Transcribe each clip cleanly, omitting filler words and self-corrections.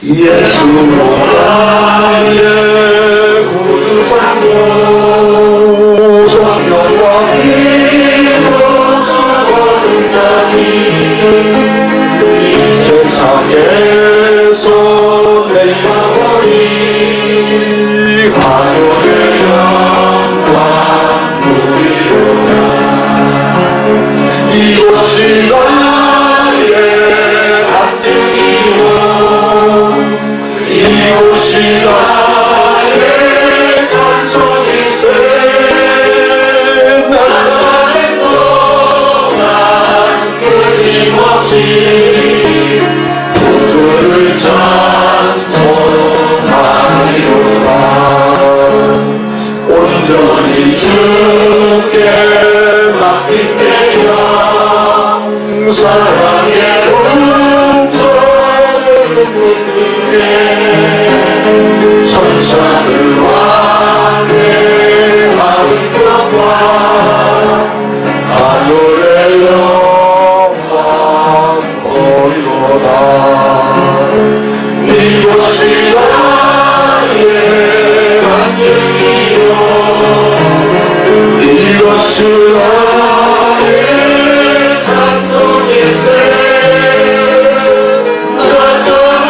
예수로 나의 구주 성령 성령과 피로 수고하니 이 세상에서 내 영혼이 하늘의 영광 누리로다. 이곳이 나의 안뜰이요 이곳이 나의 찬송일세. 나 사는 동안 끊임없이 구주를 찬송하리로다. 온전히 주께 맡긴 내 영 사랑의 음성을 듣게 천사들과 내하는 것과 하늘의 영광 보이로다. 이곳이 나의 안녕이요 이것이 나의 찬송일세. 나 사는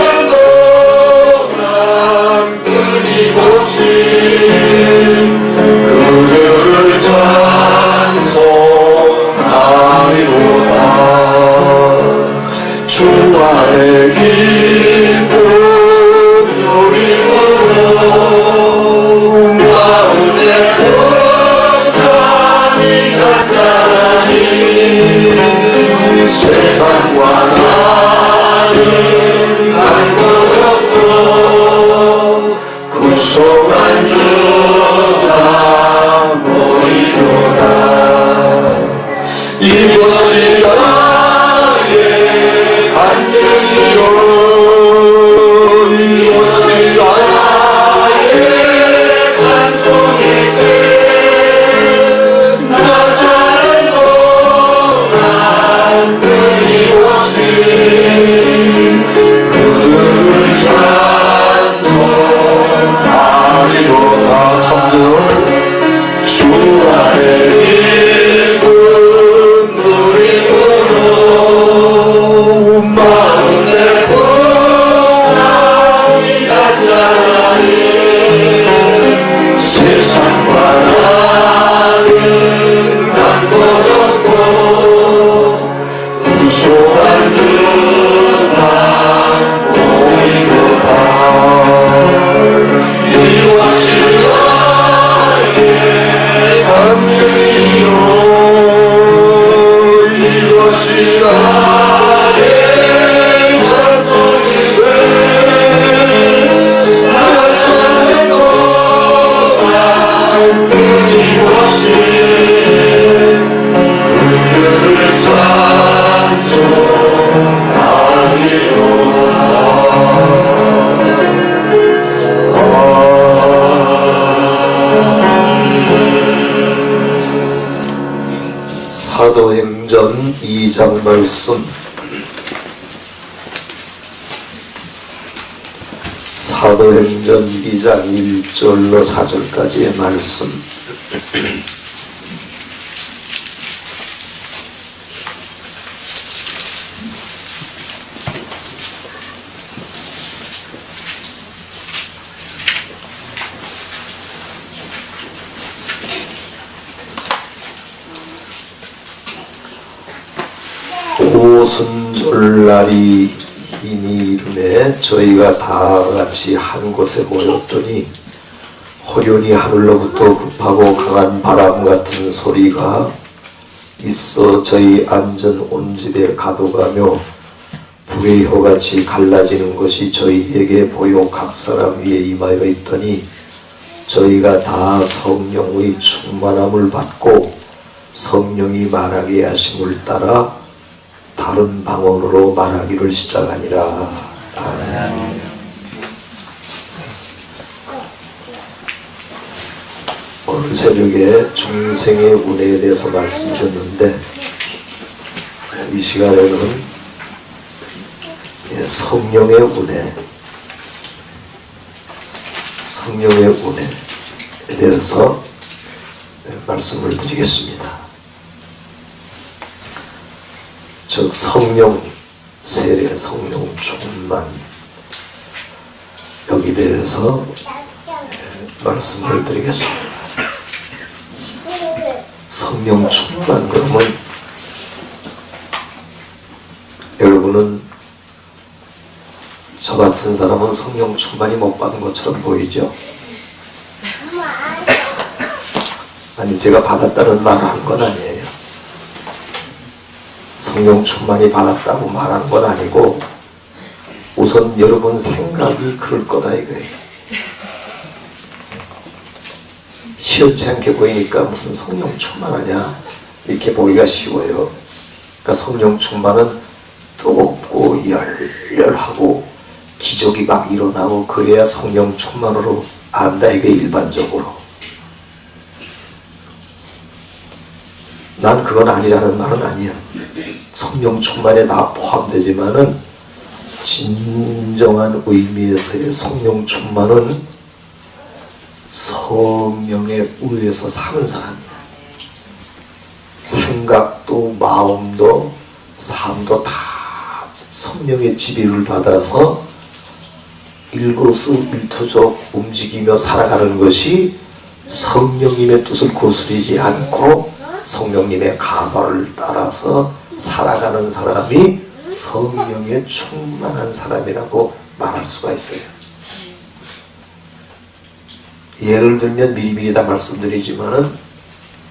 동안 끊임없이 그들을 찬송하리로다. 주 안에 기쁨 누리므로 마음의 평안이 잔잔하니 세상과 나는 한 것 없고 구속한 주가 보이도다. 이것이 나의 안녕이요 이것이 나의 찬송일세. 나 사는 동안 끊임없이 그들을 찬송하리로다. 3절 주 안에 기쁨 누리므로 마음의 평안이 잔잔하니 세상과 나는 간 것 없고 구속한 주만 보이도다. 이것이 나의 안녕이요 이것이 나의 찬송일세. 나 사는 동안 끊임없이 그들을 찬송하리로다. 사도행전 2장 말씀. 사도행전 2장 1절로 4절까지의 말씀. 오순절날이 이미 이르매 저희가 다 같이 한 곳에 모였더니 호련히 하늘로부터 급하고 강한 바람 같은 소리가 있어 저희 앉은 온 집에 가둬가며 불의 혀같이 갈라지는 것이 저희에게 보여 각 사람 위에 임하여 있더니 저희가 다 성령의 충만함을 받고 성령이 말하게 하심을 따라 다른 방언으로 말하기를 시작하니라. 아멘. 오늘 새벽에 중생의 운에 대해서 말씀드렸는데 이 시간에는 성령의 운에, 성령의 운에 대해서 말씀을 드리겠습니다. 즉 성령 세례, 성령 충만, 여기 대해서 말씀을 드리겠습니다. 성령 충만 그러면 여러분은 저 같은 사람은 성령 충만이 못 받은 것처럼 보이죠? 아니, 제가 받았다는 말을 하는 건 아니에요. 성령 충만이 받았다고 말하는 건 아니고 우선 여러분 생각이 그럴 거다 이거예요. 시원치 않게 보이니까 무슨 성령 충만하냐 이렇게 보기가 쉬워요. 그러니까 성령 충만은 뜨겁고 열렬하고 기적이 막 일어나고 그래야 성령 충만으로 안다 이게 일반적으로. 난 그건 아니라는 말은 아니야. 성령 충만에 다 포함되지만은 진정한 의미에서의 성령 충만은 성령의 우에서 사는 사람이야. 생각도 마음도 삶도 다 성령의 지배를 받아서 일거수일투족 움직이며 살아가는 것이 성령님의 뜻을 거스르지 않고 성령님의 가발을 따라서 살아가는 사람이 성령에 충만한 사람이라고 말할 수가 있어요. 예를 들면 미리미리 다 말씀드리지만은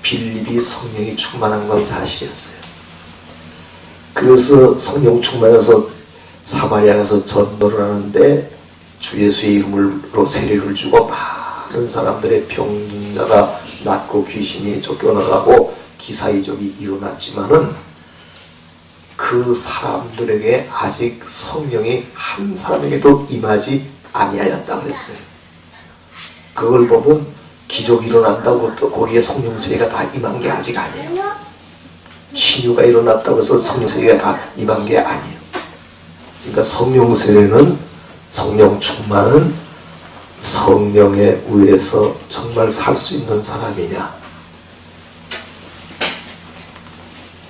빌립이 성령이 충만한 건 사실이었어요. 그래서 성령 충만해서 사마리아 가서 전도를 하는데 주 예수의 이름으로 세례를 주고 많은 사람들의 병든 자가 낫고 귀신이 쫓겨나가고 기사이적이 일어났지만은 그 사람들에게 아직 성령이 한 사람에게도 임하지 아니하였다 그랬어요. 그걸 보면 기적이 일어난다고 또 거기에 성령 세례가 다 임한 게 아직 아니에요. 치유가 일어났다고 해서 성령 세례가 다 임한 게 아니에요. 그러니까 성령 세례는 성령 충만은 성령에 의해서 정말 살 수 있는 사람이냐.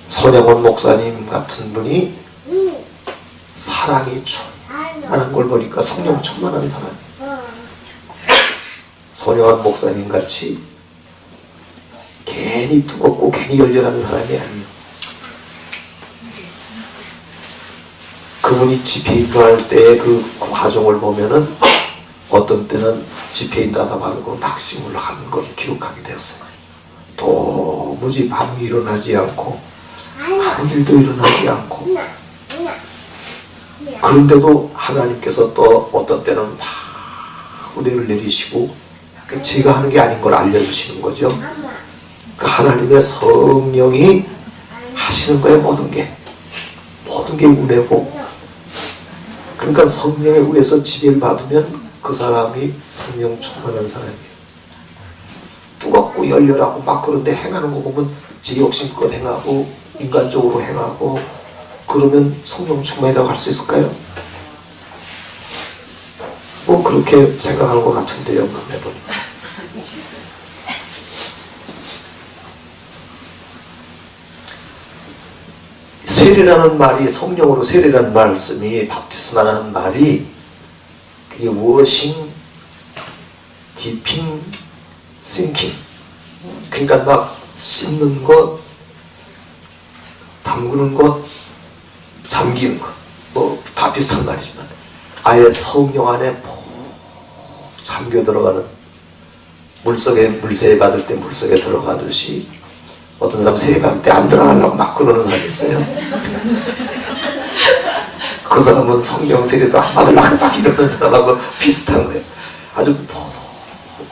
손양원 목사님 같은 분이 사랑이 충만한 걸 보니까 성령 충만한 사람이에요. 손양원 목사님 같이 괜히 뜨겁고 괜히 열렬한 사람이 아니에요. 그분이 집회인도할 때의 그 과정을 보면은 어떤 때는 집회인도 하다 말고 낙심을 하는 걸 기록하게 되었어요. 도무지 밤이 일어나지 않고 아무 일도 일어나지 않고 그런데도 하나님께서 또 어떤 때는 막 은혜를 내리시고 제가 하는 게 아닌 걸 알려주시는 거죠. 그 하나님의 성령이 하시는 거예요. 모든 게 은혜고. 그러니까 성령에 의해서 지배를 받으면 그 사람이 성령 충만한 사람이에요. 뜨겁고 열렬하고 막 그런데 행하는 거 보면 제 욕심껏 행하고 인간적으로 행하고 그러면 성령 충만이라고 할 수 있을까요? 뭐 그렇게 생각하는 것 같은데요. 해보니까. 세례라는 말이 성령으로 세례라는 말씀이 바프티스마라는 말이 그게 워싱, 디핑, 싱킹 그러니까 막 씻는 것, 담그는 것, 잠기는 것 뭐 다 비슷한 말이지만 아예 성령 안에 푹 잠겨 들어가는 물속에 물세례 받을 때 물속에 들어가듯이 어떤 사람 세례 받을 때 안 들어가려고 막 그러는 사람이 있어요. 그 사람은 성령 세례도 안 받으려고 막 이러는 사람하고 비슷한 거예요. 아주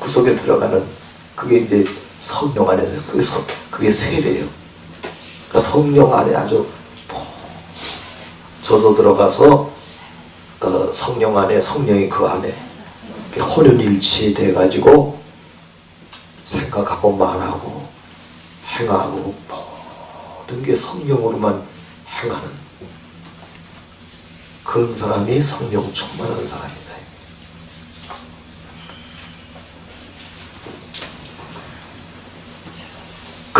그 속에 들어가는 그게 이제 성령 안에 그게 세례예요. 그러니까 성령 안에 아주 젖어 들어가서 성령 안에 성령이 그 안에 혼연일치 돼가지고 생각하고 말하고 행하고 모든 게 성령으로만 행하는 그런 사람이 성령 충만한 사람이다.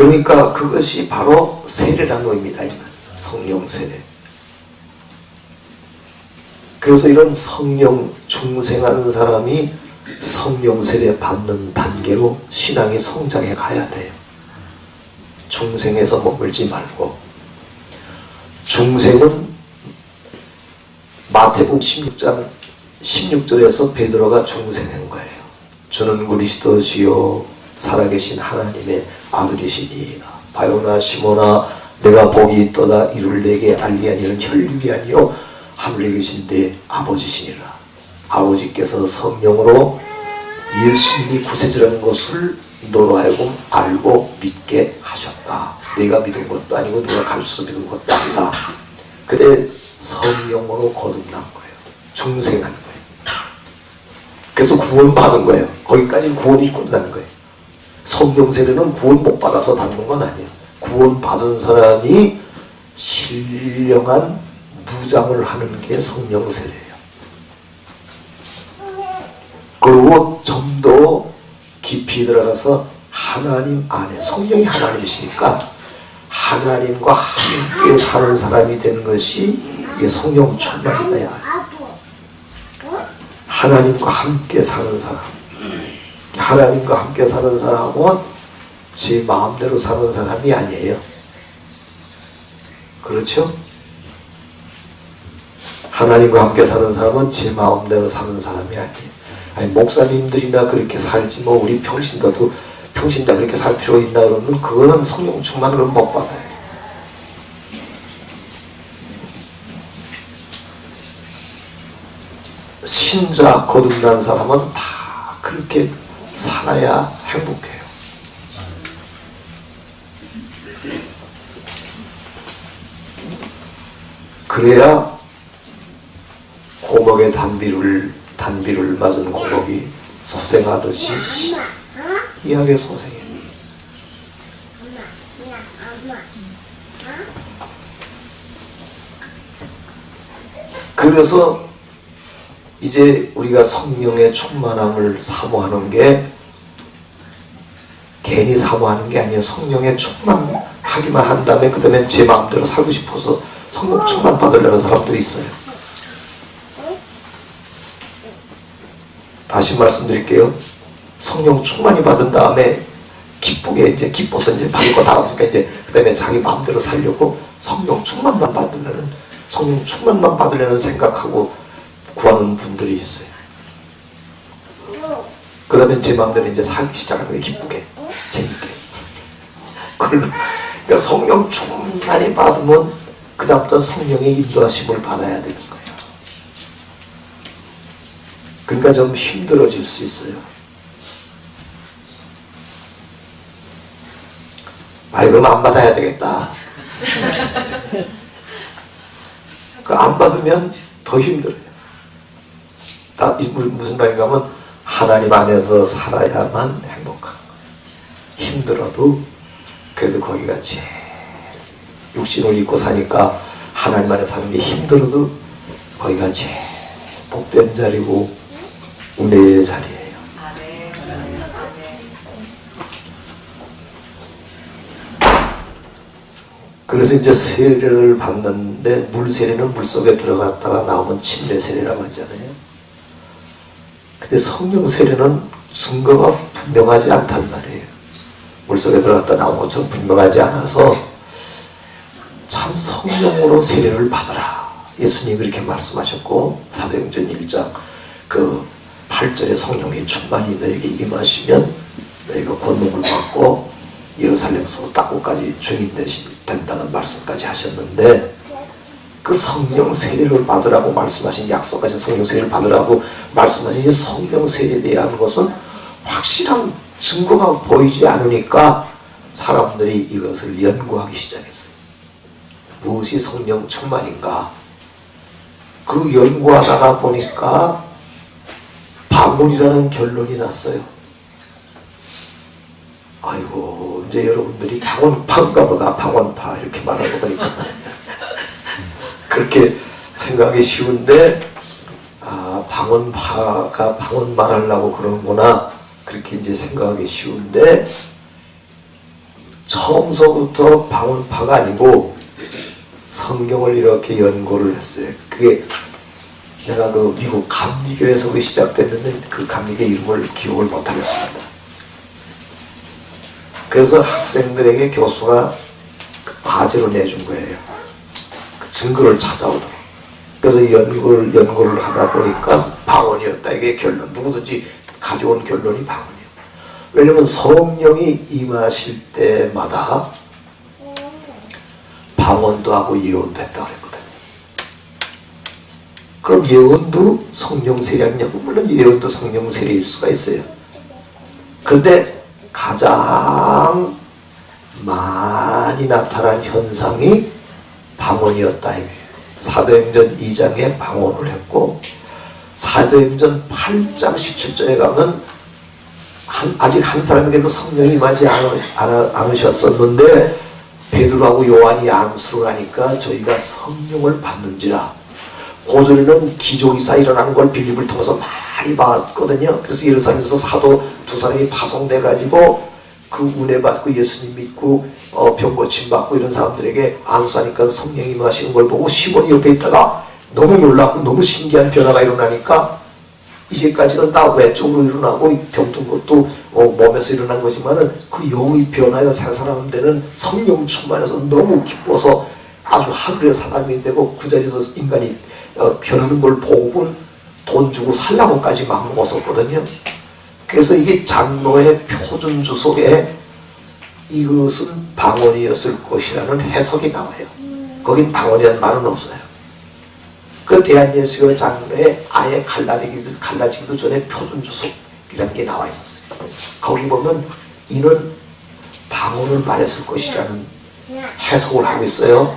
그러니까 그것이 바로 세례라는 의미다. 성령 세례. 그래서 이런 성령 중생하는 사람이 성령 세례 받는 단계로 신앙이 성장해 가야 돼요. 중생에서 머물지 말고. 중생은 마태복음 16장 16절에서 베드로가 중생한 거예요. 주는 그리스도시요 살아계신 하나님의 아들이시니 바요나 시모나 내가 복이 있도다 이를 내게 알리하니는 혈육이 아니요 하늘에 계신 내 아버지시니라. 아버지께서 성령으로 예수님이 구세주라는 것을 너로 하여금 알고 믿게 하셨다. 내가 믿은 것도 아니고 내가 가르쳐서 믿은 것도 아니다. 그때 성령으로 거듭난 거예요. 중생한 거예요. 그래서 구원받은 거예요. 거기까지 구원이 끝나는 거예요. 성령 세례는 구원 못 받아서 받는 건 아니에요. 구원 받은 사람이 신령한 무장을 하는 게 성령 세례예요. 그리고 좀 더 깊이 들어가서 하나님 안에, 성령이 하나님이시니까 하나님과 함께 사는 사람이 되는 것이 이게 성령 충만이다. 하나님과 함께 사는 사람. 하나님과 함께 사는 사람은 제 마음대로 사는 사람이 아니에요. 그렇죠? 하나님과 함께 사는 사람은 제 마음대로 사는 사람이 아니에요. 아니, 목사님들이나 그렇게 살지 뭐 우리 평신도도 평신자 그렇게 살 필요 있나 그러면 그거는 성령 충만으로 못 받아요. 신자 거듭난 사람은 다 그렇게 살아야 행복해요. 그래야 고목의 단비를 맞은 고목이 소생하듯이 희하게 소생해요. 그래서 이제 우리가 성령의 충만함을 사모하는 게 괜히 사모하는 게 아니에요. 성령의 충만하기만 한 다음에 그 다음에 제 마음대로 살고 싶어서 성령 충만 받으려는 사람들이 있어요. 다시 말씀드릴게요. 성령 충만히 받은 다음에 기쁘게 이제 기뻐서 이제 받을 거 다 왔으니까 이제 그 다음에 자기 마음대로 살려고 성령 충만만 받으려는 생각하고 구하는 분들이 있어요. 그 다음에 제 마음대로 이제 살기 시작하는 거예요. 기쁘게, 재밌게. 그러니까 성령 충만히 받으면 그 다음부터 성령의 인도하심을 받아야 되는 거예요. 그러니까 좀 힘들어질 수 있어요. 그럼 안 받아야 되겠다. 안 받으면 더 힘들어요. 무슨 말인가 하면 하나님 안에서 살아야만 행복한 거예요. 힘들어도 그래도 거기가 제일 육신을 입고 사니까 하나님 안에 사는 게 힘들어도 거기가 제일 복된 자리고 은혜의 자리예요. 그래서 이제 세례를 받는데 물세례는 물속에 들어갔다가 나오면 침례 세례라고 그러잖아요. 근데 성령 세례는 증거가 분명하지 않단 말이에요. 물속에 들어갔다 나온 것처럼 분명하지 않아서 참 성령으로 세례를 받으라. 예수님이 그렇게 말씀하셨고 사도행전 1장 그 8절에 성령의 충만이 너에게 임하시면 너희가 권능을 받고 예루살렘에서 땅끝까지 증인 된다는 말씀까지 하셨는데 그 성령 세례를 받으라고 말씀하신 약속하신 성령 세례를 받으라고 말씀하신 성령 세례에 대한 것은 확실한 증거가 보이지 않으니까 사람들이 이것을 연구하기 시작했어요. 무엇이 성령 충만인가? 그리고 연구하다가 보니까 방언이라는 결론이 났어요. 아이고 이제 여러분들이 방언파인가 보다 방언파 이렇게 말하고 보니까 그렇게 생각하기 쉬운데 방언파가 방언 말하려고 그러는구나 그렇게 이제 생각하기 쉬운데 처음서부터 방언파가 아니고 성경을 이렇게 연구를 했어요. 그게 내가 그 미국 감리교에서 시작됐는데 그 감리교 이름을 기억을 못하겠습니다. 그래서 학생들에게 교수가 그 과제로 내준 거예요. 그 증거를 찾아오도록. 그래서 연구를 하다 보니까 방언이었다. 이게 결론. 누구든지 가져온 결론이 방언이에요. 왜냐면 성령이 임하실 때마다 방언도 하고 예언도 했다고 그랬거든요. 그럼 예언도 성령 세례냐고? 물론 예언도 성령 세례일 수가 있어요. 그런데 가장 많이 나타난 현상이 방언이었다. 사도행전 2장에 방언을 했고 사도행전 8장 17절에 가면 아직 한 사람에게도 성령이 임하지 않으셨었는데 베드로하고 요한이 안수를 하니까 저희가 성령을 받는지라. 고전에는 기적이사 일어나는 걸 빌립을 통해서 많이 봤거든요. 그래서 예루살렘에서 사도 두 사람이 파송돼 가지고 그 은혜 받고 예수님 믿고 병 고침 받고 이런 사람들에게 안수하니까 성령이 임하시는 걸 보고 시몬이 옆에 있다가 너무 놀라고 너무 신기한 변화가 일어나니까 이제까지는 다 외적으로 일어나고 병든 것도 몸에서 일어난 거지만은 그 영이 변하여 생사하는 데는 성령 충만해서 너무 기뻐서 아주 하늘의 사람이 되고 그 자리에서 인간이 변하는 걸 보고는 돈 주고 살라고까지 막 먹었었거든요. 그래서 이게 장로의 표준주 속에 이것은 방언이었을 것이라는 해석이 나와요. 거긴 방언이라는 말은 없어요. 그 대한예수교 장로에 아예 갈라지기도 전에 표준주석이라는 게 나와 있었어요. 거기 보면 이는 방언을 말했을 것이라는 해석을 하고 있어요.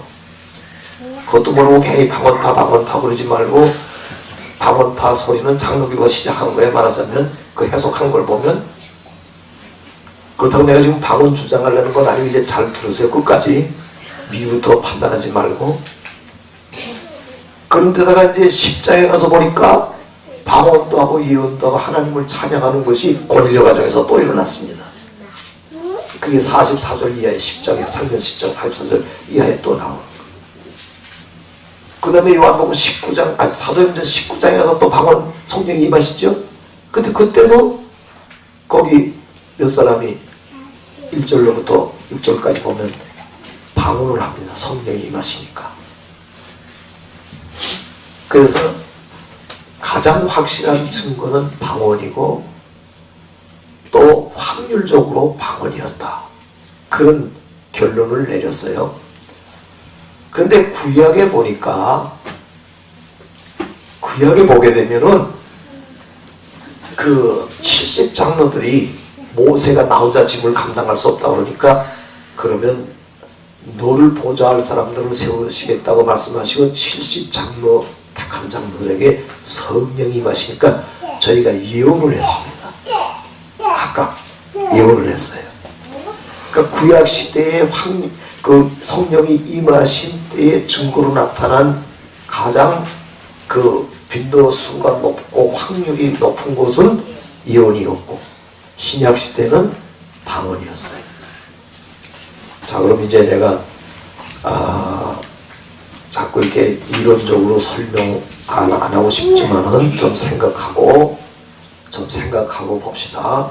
그것도 모르고 괜히 방언파 그러지 말고 방언파 소리는 장로교가 시작한 거에 말하자면 그 해석한 걸 보면 그렇다고 내가 지금 방언 주장하려는 건 아니고 이제 잘 들으세요. 끝까지 미리부터 판단하지 말고. 그런데다가 이제 10장에 가서 보니까 방언도 하고 예언도 하고 하나님을 찬양하는 것이 고넬료 가정에서 또 일어났습니다. 그게 44절 이하의 10장에 상전 10장 44절 이하에 또 나오는 거예요. 그 다음에 요한복음 19장 사도행전 19장에 가서 또 방언 성령이 임하시죠. 근데 그때도 거기 몇 사람이 1절로부터 6절까지 보면 방언을 합니다. 성령이 임하시니까. 그래서 가장 확실한 증거는 방언이고 또 확률적으로 방언이었다. 그런 결론을 내렸어요. 그런데 구약에 보니까 구약에 보게 되면은 그 70장로들이 모세가 나 혼자 짐을 감당할 수 없다 그러니까 그러면 너를 보좌할 사람들을 세우시겠다고 말씀하시고 70장로 택한 장로들에게 성령이 임하시니까 저희가 예언을 했습니다. 각각 예언을 했어요. 그러니까 구약 시대에 그 성령이 임하신 때의 증거로 나타난 가장 그 빈도수가 높고 확률이 높은 것은 예언이었고 신약 시대는 방언이었어요. 자, 그럼 이제 내가 자꾸 이렇게 이론적으로 설명 안 하고 싶지만은 좀 생각하고 봅시다.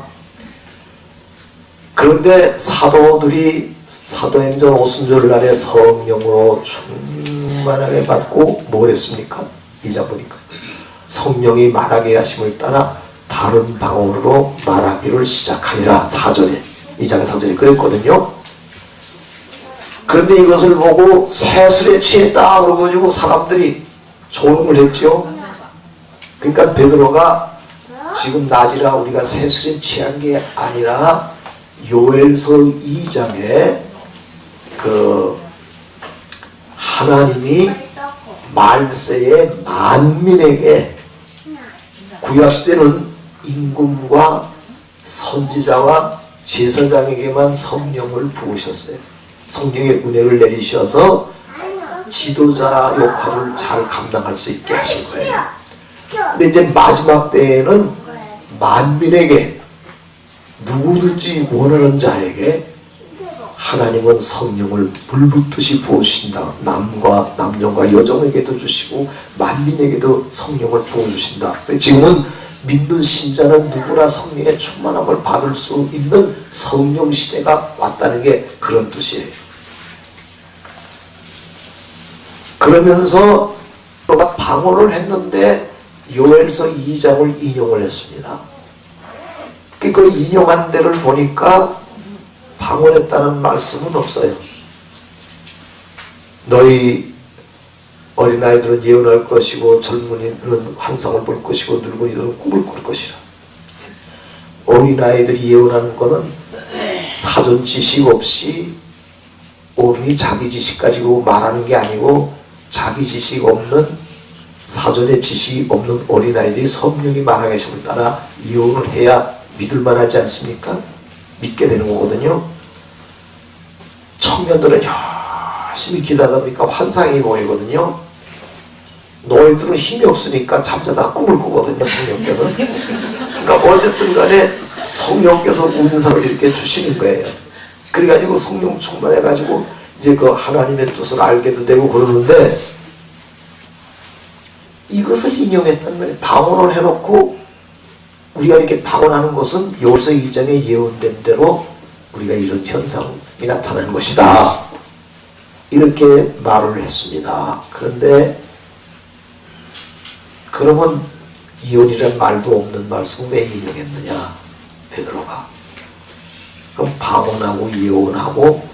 그런데 사도들이 사도행전 오순절날에 성령으로 충만하게 받고 뭘 했습니까? 2장 보니까 성령이 말하게 하심을 따라 다른 방언으로 말하기를 시작하니라. 4절에 2장 3절에 그랬거든요. 그런데 이것을 보고 새술에 취했다 그러고 사람들이 조롱을 했죠. 그러니까 베드로가 지금 낮이라 우리가 새술에 취한 게 아니라 요엘서 2장에 그 하나님이 말세에 만민에게 구약시대는 임금과 선지자와 제사장에게만 성령을 부으셨어요. 성령의 은혜를 내리셔서 지도자 역할을 잘 감당할 수 있게 하신 거예요. 근데 이제 마지막 때에는 만민에게 누구든지 원하는 자에게 하나님은 성령을 물붓듯이 부어주신다. 남녀가 여종에게도 주시고 만민에게도 성령을 부어주신다. 지금은 믿는 신자는 누구나 성령의 충만함을 받을 수 있는 성령 시대가 왔다는 게 그런 뜻이에요. 그러면서 그가 방언을 했는데 요엘서 2장을 인용을 했습니다. 그 인용한 데를 보니까 방언했다는 말씀은 없어요. 너희 어린아이들은 예언할 것이고 젊은이들은 환상을 볼 것이고 늙은이들은 꿈을 꿀 것이라. 어린아이들이 예언하는 거는 사전 지식 없이 어른이 자기 지식 가지고 말하는 게 아니고 자기 지식 없는 사전에 지식이 없는 어린아이들이 성령이 말하는 것을 따라 예언을 해야 믿을만 하지 않습니까? 믿게 되는 거거든요. 청년들은 열심히 기도하다 보니까 환상이 보이거든요. 노예들은 힘이 없으니까 잠자다 꿈을 꾸거든요. 성령께서. 그러니까 어쨌든 간에 성령께서 운석을 이렇게 주시는 거예요. 그래가지고 성령 충만해가지고 이제 그 하나님의 뜻을 알게도 되고 그러는데, 이것을 인용했단 말이에요. 방언을 해놓고 우리가 이렇게 방언하는 것은 요새 2장에 예언된 대로 우리가 이런 현상이 나타나는 것이다. 이렇게 말을 했습니다. 그런데 그러면 예언이란 말도 없는 말씀을 왜 인용했느냐? 베드로가. 그럼 방언하고 예언하고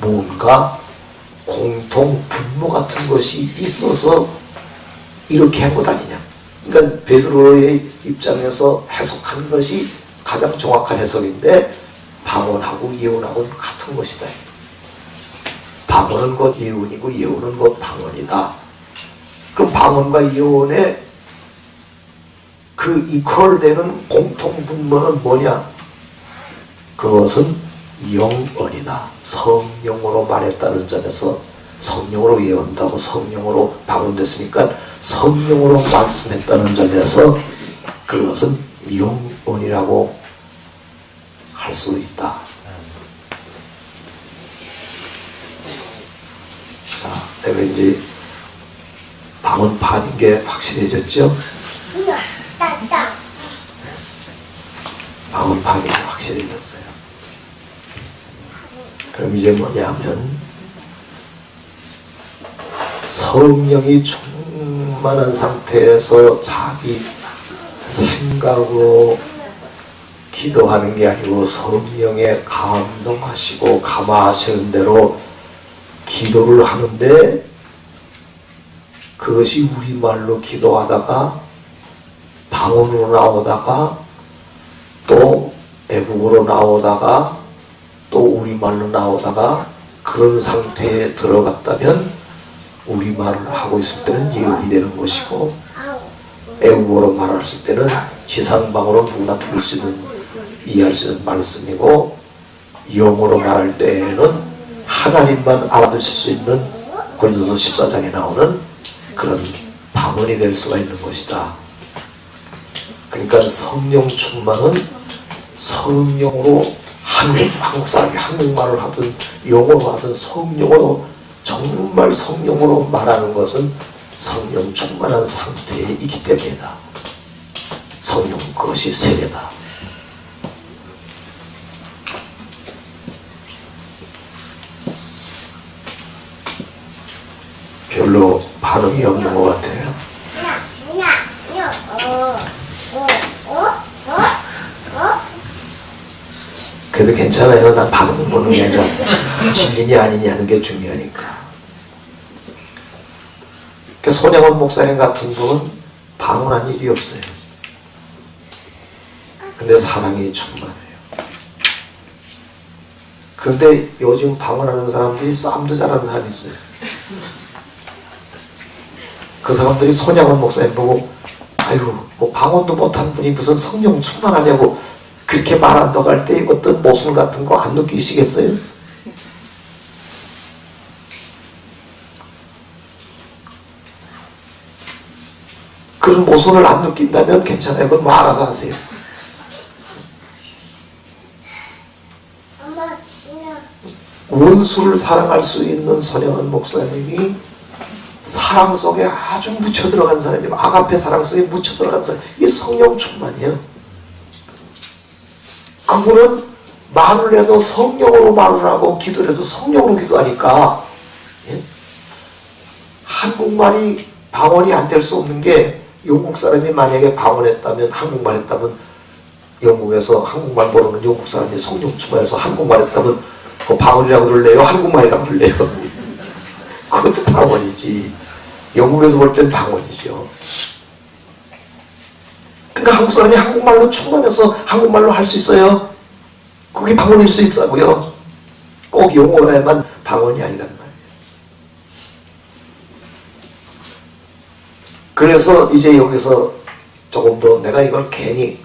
뭔가 공통 분모 같은 것이 있어서 이렇게 한 것 아니냐? 그러니까 베드로의 입장에서 해석한 것이 가장 정확한 해석인데, 방언하고 예언하고는 같은 것이다. 방언은 곧 예언이고 예언은 곧 방언이다. 그럼 방언과 예언의 그 이퀄되는 공통 분모는 뭐냐? 그것은 영언이다. 성령으로 말했다는 점에서 성령으로 예언한다고 성령으로 방언됐으니까 성령으로 말씀했다는 점에서 그것은 영언이라고 할 수 있다. 자, 내가 이제 방언판인 게 확실해졌죠? 방언판이 확실해졌어요. 그럼 이제 뭐냐면 성령이 충만한 상태에서 자기 생각으로 기도하는 게 아니고 성령에 감동하시고 감화하시는 대로 기도를 하는데, 그것이 우리말로 기도하다가 방언으로 나오다가 또 애국어로 나오다가 또 우리말로 나오다가 그런 상태에 들어갔다면 우리말을 하고 있을 때는 예언이 되는 것이고, 애국어로 말했을 때는 지상방어로 누구나 들을 수 있는, 이해할 수 있는 말씀이고, 영어로 말할 때에는 하나님만 알아듣을 수 있는 고린도서 14장에 나오는 그런 방언이 될 수가 있는 것이다. 그러니까 성령 충만은 성령으로 한국 사람이 한국말을 하든 영어로 하든 성령으로, 정말 성령으로 말하는 것은 성령 충만한 상태에 있기 때문이다. 성령 그것이 세례다. 별로 반응이 없는 것 같아요. 그래도 괜찮아요. 난 반응 보는 게 아니라 진리냐 아니냐는 게 중요하니까. 손양원 목사님 같은 분은 방언한 일이 없어요. 근데 사랑이 충만해요. 그런데 요즘 방언하는 사람들이 싸움도 잘하는 사람이 있어요. 그 사람들이 손양원 목사님 보고, 아이고 뭐 방언도 못한 분이 무슨 성령 충만하냐고 그렇게 말한다고 할 때 어떤 모순 같은 거 안 느끼시겠어요? 그런 모순을 안 느낀다면 괜찮아요. 그건 뭐 알아서 하세요. 원수를 사랑할 수 있는 손영은 목사님이 사랑 속에 아주 묻혀 들어간 사람이에요. 아가페 사랑 속에 묻혀 들어간 사람. 이게 성령 충만이에요. 그분은 말을 해도 성령으로 말을 하고 기도를 해도 성령으로 기도하니까, 예? 한국말이 방언이 안 될 수 없는 게, 영국 사람이 만약에 방언했다면, 한국말 했다면, 영국에서 한국말 모르는 영국 사람이 성령 충만해서 한국말 했다면 그 방언이라고 그럴래요? 한국말이라고 그럴래요? 그것도 방언이지. 영국에서 볼 땐 방언이죠. 그러니까 한국 사람이 한국말로 충만해서 한국말로 할 수 있어요. 그게 방언일 수 있다고요. 꼭 영어에만 방언이 아니란 말이에요. 그래서 이제 여기서 조금 더 내가 이걸 괜히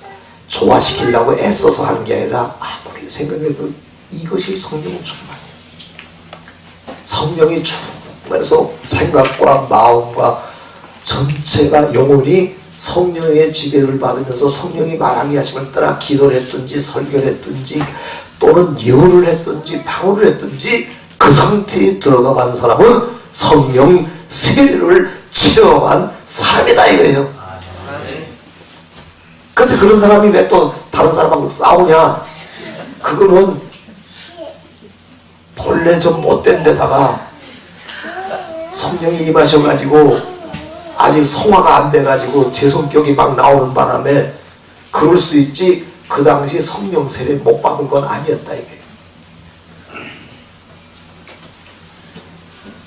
조화시키려고 애써서 하는 게 아니라 아무리 생각해도 이것이 성령 충만이에요. 성령이 충만해서 생각과 마음과 전체가 영혼이 성령의 지배를 받으면서 성령이 말하게 하심을 따라 기도를 했든지 설교를 했든지 또는 예언을 했든지 방언을 했든지 그 상태에 들어가는 사람은 성령 세례를 체험한 사람이다 이거예요. 그런데 그런 사람이 왜 또 다른 사람하고 싸우냐? 그거는 본래 좀 못된 데다가 성령이 임하셔가지고 아직 성화가 안 돼가지고 제 성격이 막 나오는 바람에 그럴 수 있지, 그 당시 성령 세례 못 받은 건 아니었다 이게.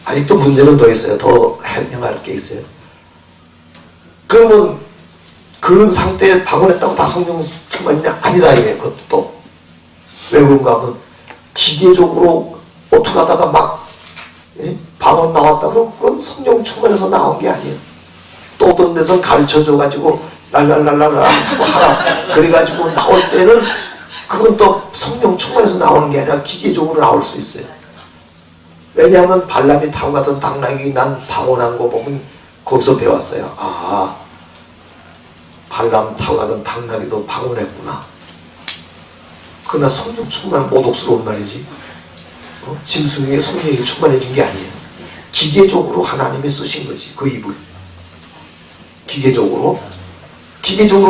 아직도 문제는 더 있어요. 더 해명할 게 있어요. 그러면 그런 상태에 방언했다고 다 성령 충만이냐? 아니다 이게. 그것도 또 왜 그런가 하면 기계적으로 어떻게 하다가 막 방언 나왔다 그러면 그건 성령 충만해서 나온 게 아니에요. 또 어떤 데서 가르쳐줘 가지고 랄랄랄랄라 자꾸 하라 그래가지고 나올 때는 그건 또 성령 충만해서 나오는 게 아니라 기계적으로 나올 수 있어요. 왜냐하면 발람이 타고 가던 당나귀 난 방언한 거 보면 거기서 배웠어요. 아, 발람 타고 가던 당나귀도 방언했구나. 그러나 성령 충만 모독스러운 말이지. 짐승에게 성령이 충만해진 게 아니에요. 기계적으로 하나님이 쓰신 거지. 그 입을 기계적으로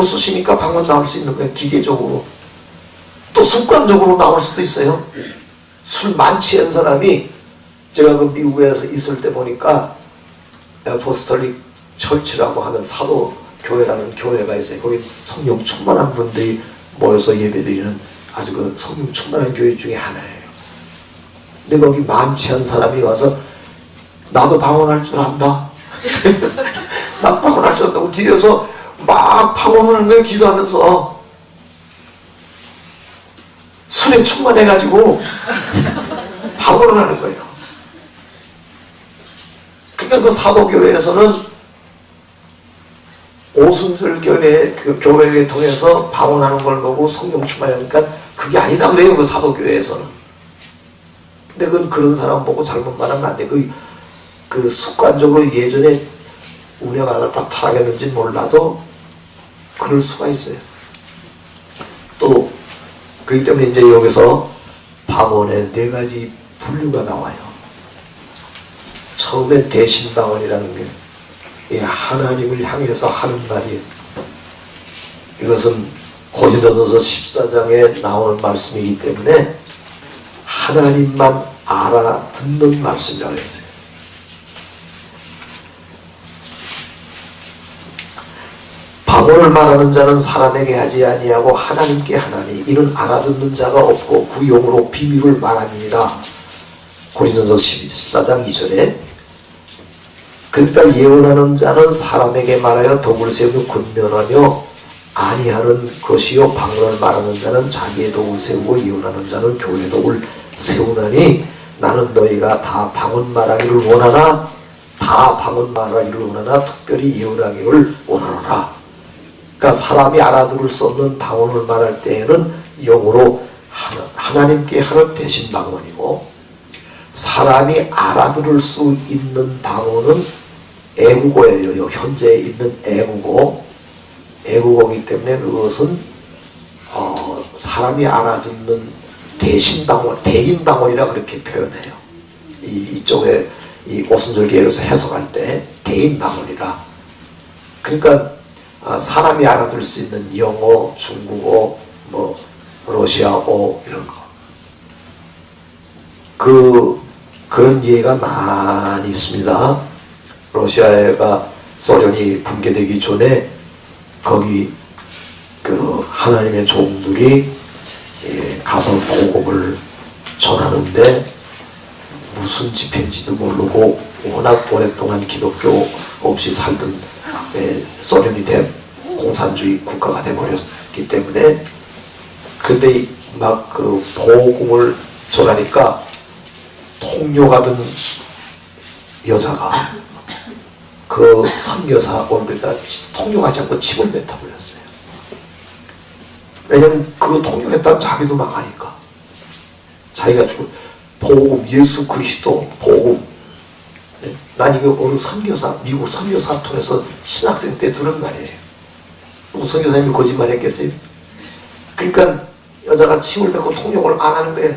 쓰시니까 방언 나올 수 있는 거예요. 기계적으로. 또 습관적으로 나올 수도 있어요. 술 많이 취한 사람이, 제가 그 미국에서 있을 때 보니까 포스톨릭 철치라고 하는 사도 교회라는 교회가 있어요. 거기 성령 충만한 분들이 모여서 예배드리는 아주 그 성령 충만한 교회 중에 하나예요. 근데 거기 만취한 사람이 와서 나도 방언할 줄 안다. 나도 방언할 줄 안다고 뒤에서 막 방언을 하는 거예요. 기도하면서 술에 충만해가지고 방언을 하는 거예요. 그러니까 그 사도교회에서는 오순절 교회에 통해서 방언하는 걸 보고 성령 충만하니까 그게 아니다 그래요. 그 사도교회에서는. 근데 그건 그런 사람 보고 잘못 말하면 안 돼. 그 습관적으로 예전에 운해가 하나 딱 타락했는지는 몰라도 그럴 수가 있어요. 또 그렇기 때문에 이제 여기서 방언에 4가지 분류가 나와요. 처음에 대신방언이라는 게 하나님을 향해서 하는 말이에요. 이것은 고린도전서 14장에 나오는 말씀이기 때문에 하나님만 알아듣는 말씀이라고 했어요. 방언을 말하는 자는 사람에게 하지 아니하고 하나님께 하나니 이는 알아듣는 자가 없고 그 용으로 비밀을 말함이니라. 고린도전서 14장 2절에. 그러니까 예언하는 자는 사람에게 말하여 덕을 세우며 권면하며 아니하는 것이요, 방언을 말하는 자는 자기의 덕을 세우고 예언하는 자는 교회의 덕을 세우나니 나는 너희가 다 방언 말하기를 원하나 특별히 예언하기를 원하노라. 그러니까 사람이 알아들을 수 없는 방언을 말할 때에는 영어로 하나님께 하는 대신 방언이고, 사람이 알아들을 수 있는 방언은 애국어예요. 현재 있는 애국어이기 때문에 그것은 사람이 알아듣는 대신방언, 대인방언이라 그렇게 표현해요. 이쪽에 이 오순절기에서 해석할 때 대인방언이라. 그러니까 사람이 알아들 수 있는 영어, 중국어, 뭐 러시아어 이런 거. 그런 예가 많이 있습니다. 러시아가 소련이 붕괴되기 전에 거기 그 하나님의 종들이 가서 복음을 전하는데 무슨 집회인지도 모르고 워낙 오랫동안 기독교 없이 살던 소련이 공산주의 국가가 돼버렸기 때문에 근데 막 그 복음을 전하니까 통역하던 여자가 그 선교사 얼굴에다 통역하지 않고 침을 뱉어버렸어요. 왜냐면 그 통역했다면 자기도 망하니까. 자기가 복음, 예수 그리스도 복음. 난 이거 어느 선교사, 미국 선교사 통해서 신학생 때 들은 말이에요. 선교사님이 거짓말 했겠어요? 그러니까 여자가 침을 뱉고 통역을 안 하는 거예요.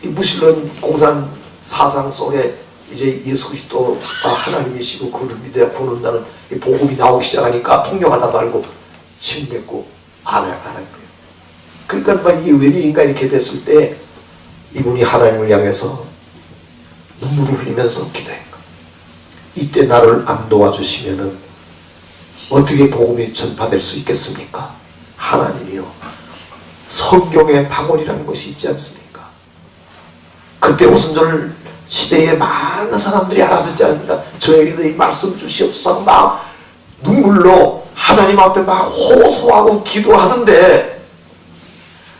이 무신론 공산 사상 속에 이제 예수 그리스도가 하나님이시고 그를 믿어야 구원한다는 이 복음이 나오기 시작하니까 통역하다 말고 침 뱉고 안 한 거예요. 그러니까 막 이게 웬일인가 이렇게 됐을 때 이분이 하나님을 향해서 눈물을 흘리면서 기도한 거예요. 이때 나를 안 도와주시면은 어떻게 복음이 전파될 수 있겠습니까? 하나님이요. 성경의 방언이라는 것이 있지 않습니까? 그때 오순절 시대에 많은 사람들이 알아듣지 않습니까? 저에게도 이 말씀 주시옵소서 막 눈물로 하나님 앞에 막 호소하고 기도하는데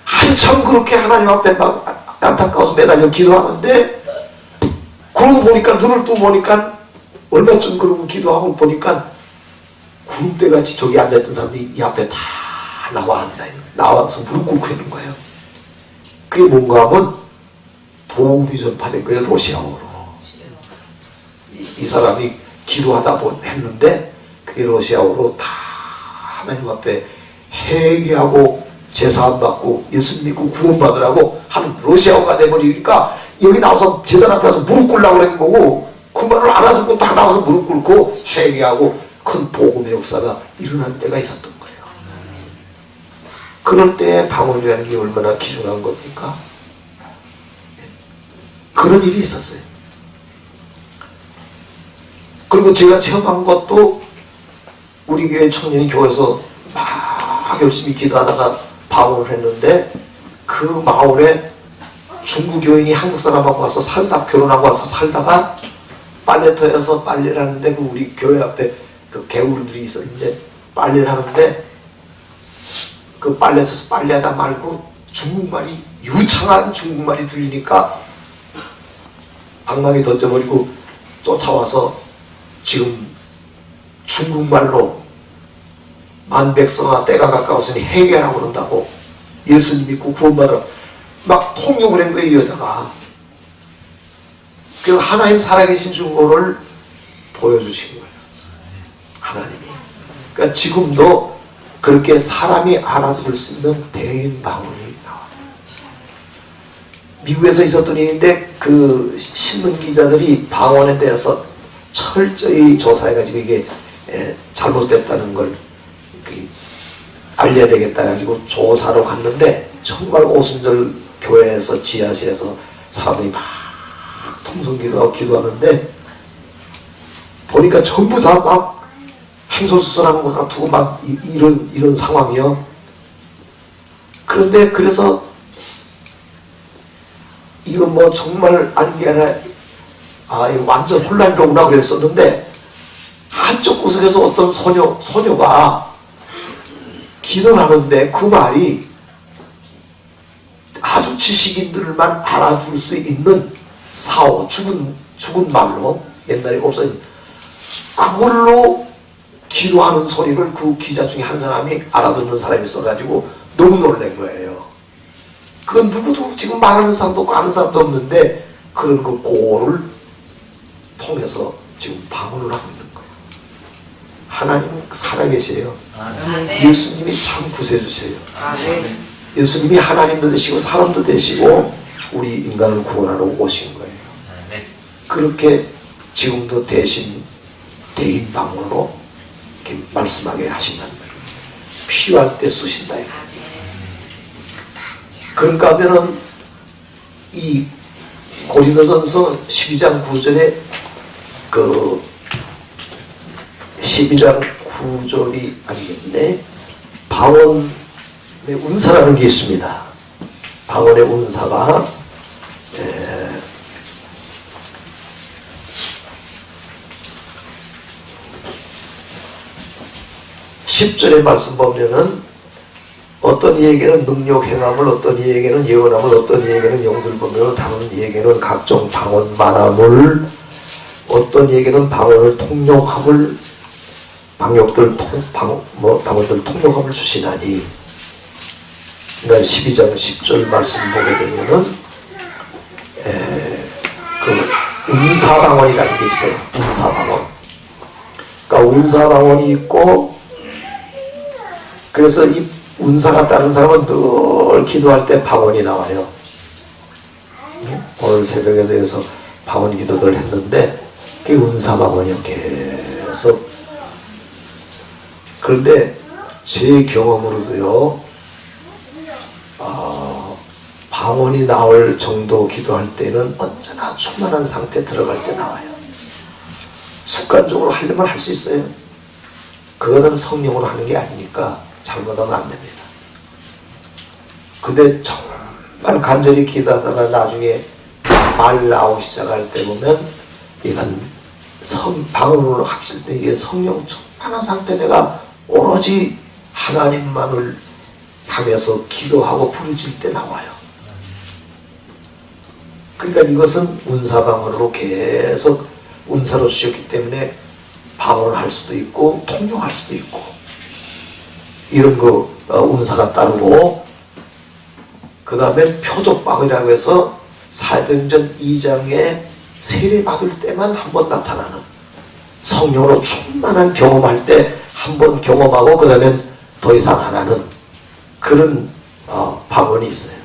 한참 그렇게 하나님 앞에 막 안타까워서 매달려 기도하는데 그러고 보니까 눈을 뜨고 보니까 얼마쯤 그러고 기도하고 보니까 구름대같이 저기 앉아있던 사람들이 이 앞에 다 나와서 무릎 꿇고 있는 거예요. 그게 뭔가 하면 복음이 전파된 거예요. 러시아어로. 이 사람이 기도하다 했는데 그게 러시아어로 다 하나님 앞에 회개하고 제사함 받고 예수 믿고 구원받으라고 하는 러시아어가 돼버리니까 여기 나와서 제단 앞에 와서 무릎 꿇으려고 그런 거고 그 말을 알아듣고 다 나와서 무릎 꿇고 회개하고 큰 복음의 역사가 일어난 때가 있었던 거예요. 그럴 때 방언이라는 게 얼마나 귀중한 겁니까? 그런 일이 있었어요. 그리고 제가 체험한 것도 우리 교회 청년이 교회에서 막 열심히 기도하다가 방언을 했는데 그 마을에 중국 여인이 한국 사람하고 와서 결혼하고 와서 살다가 빨래터에서 빨래를 하는데 그 우리 교회 앞에 그 개울들이 있었는데 빨래를 하는데 그 빨래터에서 빨래하다 말고 중국말이 유창한 중국말이 들리니까 방망이 던져버리고 쫓아와서 지금 중국말로 만백성아 때가 가까웠으니 회개하라고 그런다고 예수님 믿고 구원받으라 막 통역을 한 거예요. 이 여자가. 그래서 하나님 살아계신 증거를 보여주신 거예요. 하나님이. 그러니까 지금도 그렇게 사람이 알아들을 수 있는 대인 방언이 나와요. 미국에서 있었던 일인데 그 신문 기자들이 방언에 대해서 철저히 조사해가지고 이게 잘못됐다는 걸 알려야 되겠다 해가지고 조사로 갔는데 정말 오순절 교회에서 지하실에서 사람들이 막 통성기도하고 기도하는데 보니까 전부 다 막 행설수설하는 것 같고 막 이런 상황이요. 그런데 그래서 이거 뭐 정말 아닌 게 아니라 이거 완전 혼란이로구나 그랬었는데 한쪽 구석에서 어떤 소녀가 기도를 하는데 그 말이 아주 지식인들만 알아둘 수 있는 사오, 죽은 말로 옛날에 없어진 그걸로 기도하는 소리를 그 기자 중에 한 사람이 알아듣는 사람이 있어가지고 너무 놀란 거예요. 그 누구도 지금 말하는 사람도 없고 아는 사람도 없는데 그런 그 고를 통해서 지금 방언을 하고 있는 거예요. 하나님은 살아계세요. 예수님이 참 구세주세요. 예수님이 하나님도 되시고 사람도 되시고 우리 인간을 구원하러 오신 거예요. 그렇게 지금도 대신 대인 방언으로 이렇게 말씀하게 하신다는 거예요. 필요할 때 쓰신다. 그런가 하면은 이 고린도전서 12장 9절에 그 12장 9절이 아니겠네. 방언의 운사라는 게 있습니다. 방언의 운사가 10절의 말씀 보면은 어떤 이에게는 능력 행함을, 어떤 이에게는 예언함을, 어떤 이에게는 영들 범을, 다른 이에게는 각종 방언 말함을, 어떤 이에게는 방언을 통용함을, 방언들 통용함을 주시나니. 그러니까 12장 10절 말씀 보게 되면은 그 운사방언이라는 게 있어요. 운사방언. 그러니까 운사방언이 있고, 그래서 이 운사가 따른 사람은 늘 기도할 때 방언이 나와요. 오늘 새벽에 대해서 방언 기도를 했는데 그게 운사방언이요. 계속. 그런데 제 경험으로도요, 방언이 나올 정도 기도할 때는 언제나 충만한 상태 들어갈 때 나와요. 습관적으로 하려면 할 수 있어요. 그거는 성령으로 하는 게 아니니까 잘못하면 안 됩니다. 근데 정말 간절히 기도하다가 나중에 말 나오기 시작할 때 보면 이건 방언으로 확실 때 이게 성령 충만한 상태, 내가 오로지 하나님만을 하면서 기도하고 부르질 때 나와요. 그러니까 이것은 운사방언으로 계속 운사로 주셨기 때문에 방언할 수도 있고 통용할 수도 있고 이런 거 운사가 따르고, 그 다음에 표적방언이라고 해서 사도행전 2장에 세례 받을 때만 한 번 나타나는, 성령으로 충만한 경험할 때 한 번 경험하고 그 다음엔 더 이상 안 하는 그런 방언이 있어요.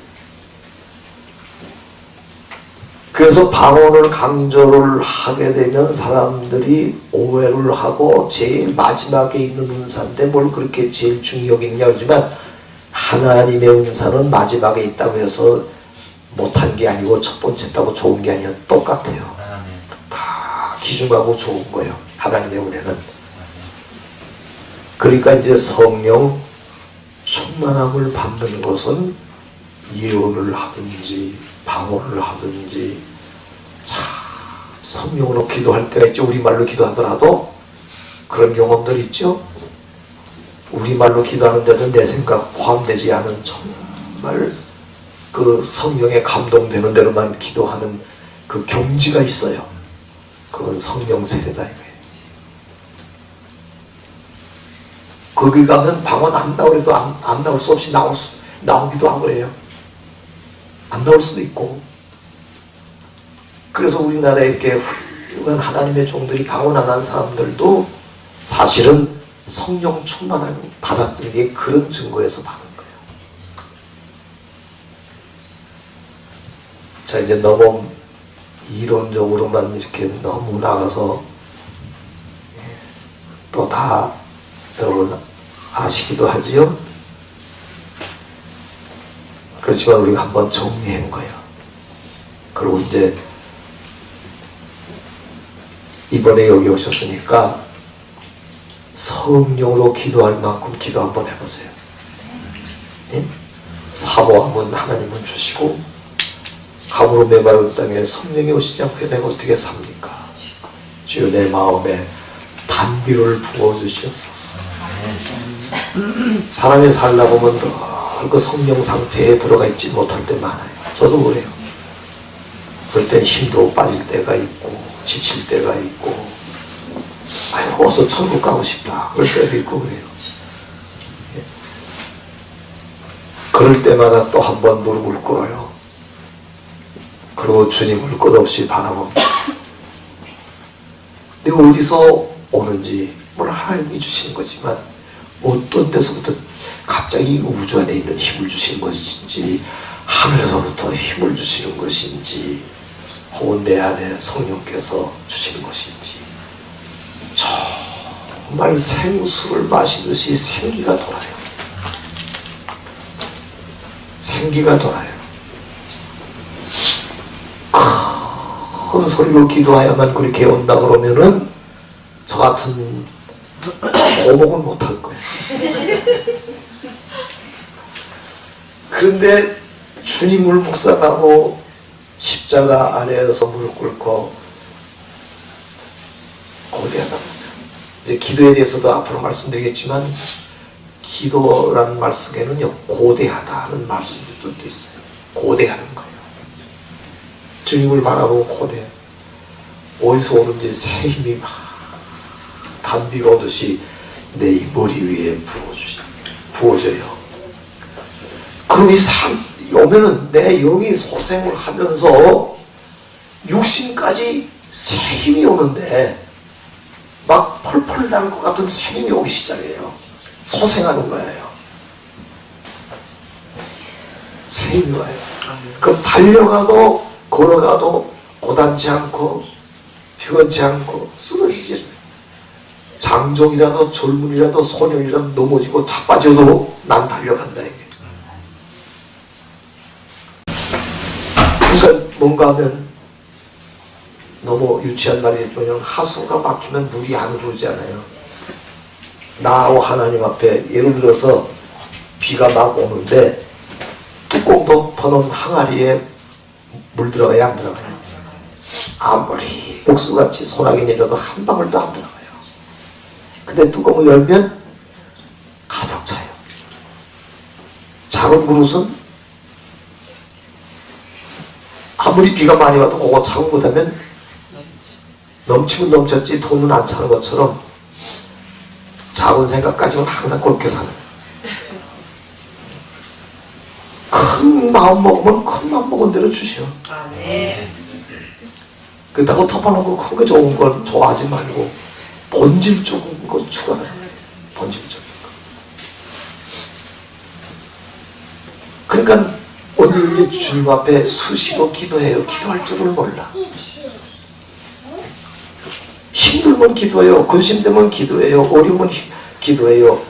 그래서 방언을 강조를 하게 되면 사람들이 오해를 하고 제일 마지막에 있는 운사인데 뭘 그렇게 제일 중히 여기느냐 그러지만, 하나님의 운사는 마지막에 있다고 해서 못한 게 아니고 첫 번째 있다고 좋은 게 아니라 똑같아요. 다 귀중하고 좋은 거예요. 하나님의 은혜는. 그러니까 이제 성령 충만함을 받는 것은 예언을 하든지 방언을 하든지, 참 성령으로 기도할 때가 있죠. 우리말로 기도하더라도 그런 경험들 있죠. 우리말로 기도하는데도 내 생각 포함되지 않은 정말 그 성령에 감동되는 대로만 기도하는 그 경지가 있어요. 그건 성령 세례다 이거예요. 거기 가면 방언 안 나오래도 안 나올 수 없이 나오기도 하고 그래요. 안 나올 수도 있고. 그래서 우리나라에 이렇게 훌륭한 하나님의 종들이 방언 안 한 사람들도 사실은 성령 충만함을 받았던 게 그런 증거에서 받은 거예요. 자, 이제 너무 이론적으로만 이렇게 너무 나가서 또 다 여러분 아시기도 하지요. 그렇지만 우리가 한번 정리한 거예요. 그리고 이제 이번에 여기 오셨으니까 성령으로 기도할 만큼 기도 한번 해보세요. 예? 사모함은 하나님은 주시고 감으로 메마른 땅에 성령이 오시지 않고 내가 어떻게 삽니까? 주여 내 마음에 단비를 부어주시옵소서. 사람이 살다 보면 늘 그 성령 상태에 들어가 있지 못할 때 많아요. 저도 그래요. 그럴 땐 힘도 빠질 때가 있고 지칠 때가 있고, 아이고 어서 천국 가고 싶다 그럴 때도 있고 그래요. 그럴 때마다 또 한 번 무릎을 꿇어요. 그리고 주님을 끝없이 바라봅니다. 내가 어디서 오는지 물론 하나님이 주시는 거지만 어떤 데서부터 갑자기 우주 안에 있는 힘을 주시는 것인지 하늘에서부터 힘을 주시는 것인지 혹은 내 안에 성령께서 주시는 것인지 정말 생수를 마시듯이 생기가 돌아요. 생기가 돌아요. 큰 소리로 기도해야만 그렇게 온다 그러면은 저 같은 고목은 못할 거예요. 그런데 주님을 묵상하고 십자가 안에서 무릎 꿇고 고대하다. 이제 기도에 대해서도 앞으로 말씀드리겠지만 기도라는 말 속에는요 고대하다는 말씀도 있어요. 고대하는 거예요. 주님을 바라보고 고대. 어디서 오는지 새 힘이 막 단비가 오듯이 내 머리 위에 부어져요. 그럼 이 삶 오면은 내 영이 소생을 하면서 육신까지 새 힘이 오는데 막 펄펄 날 것 같은 새 힘이 오기 시작해요. 소생하는 거예요. 새 힘이 와요. 그럼 달려가도 걸어가도 고단치 않고 피곤치 않고 쓰러지지. 장종이라도 젊은이라도 소년이라도 넘어지고 자빠져도 난 달려간다 이게. 그러니까 뭔가 하면 너무 유치한 말이지만 하수가 막히면 물이 안 흐르잖아요. 나하고 하나님 앞에 예를 들어서 비가 막 오는데 뚜껑 덮어놓은 항아리에 물 들어가야 안 들어가요? 아무리 옥수같이 소나기 내려도 한 방울도 안 들어가요. 근데 뚜껑을 열면 가득 차요. 작은 그릇은 아무리 비가 많이 와도 그거 차고 그다면 넘치면 넘쳤지 돈은 안 차는 것처럼 작은 생각 가지고는 항상 그렇게 사는 거예요. 큰 마음 먹으면 큰 마음 먹은 대로 주시오. 그렇다고 덮어놓고 큰 거 좋은 건 좋아하지 말고 본질 좋은 건 추가해야 돼요. 본질적인 거. 그러니까 언제든지 주님 앞에 수시로 기도해요. 기도할 줄을 몰라. 힘들면 기도해요. 근심되면 기도해요. 어려우면 기도해요.